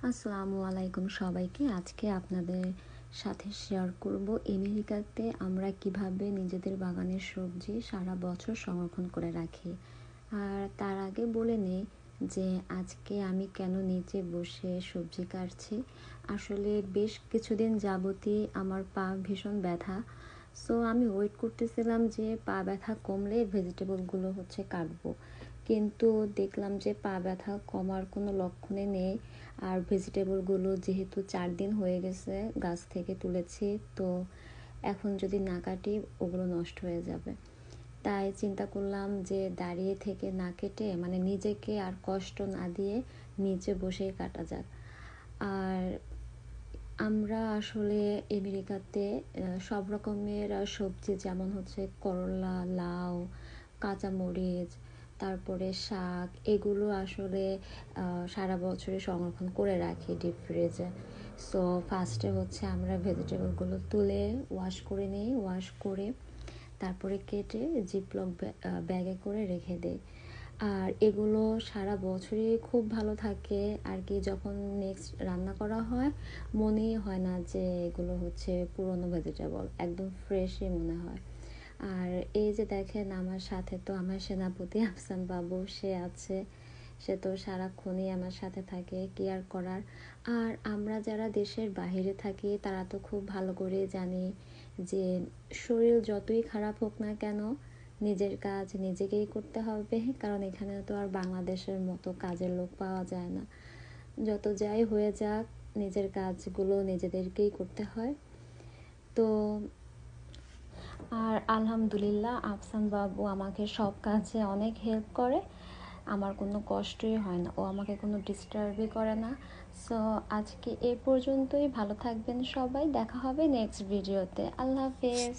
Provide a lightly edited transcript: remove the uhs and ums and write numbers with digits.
আসসালামু আলাইকুম সবাইকে। আজকে আপনাদের সাথে শেয়ার করব আমেরিকাতে আমরা কিভাবে নিজেদের বাগানের সবজি সারা বছর সংরক্ষণ করে রাখি। আর তার আগে বলে নেই যে আজকে আমি কেন নিচে বসে সবজি কাটছি। আসলে বেশ কিছুদিন যাবতই আমার পা ভীষণ ব্যথা। সো আমি ওয়েট করতেছিলাম যে পা ব্যথা কমলে ভেজিটেবলগুলো কাটবো, কিন্তু দেখলাম যে পা ব্যথা কমার কোনো লক্ষণে নেই। আর ভেজিটেবলগুলো যেহেতু 4 দিন হয়ে গেছে গাছ থেকে তুলেছি, তো এখন যদি না কাটি ওগুলো নষ্ট হয়ে যাবে। তাই চিন্তা করলাম যে দাঁড়িয়ে থেকে না কেটে মানে নিজেকে আর কষ্ট না দিয়ে নিচে বসেই কাটা যাক। আর আমরা আসলে আমেরিকাতে সব রকমের সবজি, যেমন করলা, লাউ, কাঁচামরিচ, তারপরে শাক, এগুলো আসলে সারা বছরই সংরক্ষণ করে রাখি ডিপ ফ্রিজে। সো ফার্স্টে আমরা ভেজিটেবলগুলো তুলে ওয়াশ করে নিই, ওয়াশ করে তারপরে কেটে জিপলক ব্যাগে করে রেখে দিই। আর এগুলো সারা বছরই খুব ভালো থাকে আর কি। যখন নেক্সট রান্না করা হয় মনেই হয় না যে এগুলো পুরনো ভেজিটেবল, একদম ফ্রেশই মনে হয়। আর এই যে দেখেন, আমার সাথে তো আমার সেনাপতি আফসান বাবু সে আছে। সে তো সারাক্ষণই আমার সাথে থাকে কেয়ার করার। আর আমরা যারা দেশের বাইরে থাকি তারা তো খুব ভালো করে জানি যে শরীর যতই খারাপ হোক না কেন নিজের কাজ নিজেকেই করতে হবে, কারণ এখানে তো আর বাংলাদেশের মতো কাজের লোক পাওয়া যায় না। যত যাই হয়ে যাক নিজের কাজগুলো নিজেদেরকেই করতে হয়। তো আর আলহামদুলিল্লাহ আফসান বাবু আমাকে সব কাজে অনেক হেল্প করে। আমার কোনো কষ্টই হয় না, ও আমাকে কোনো ডিস্টার্বই করে না। সো আজকে এ পর্যন্তই। ভালো থাকবেন সবাই, দেখা হবে নেক্সট ভিডিওতে। আল্লাহ হাফেজ।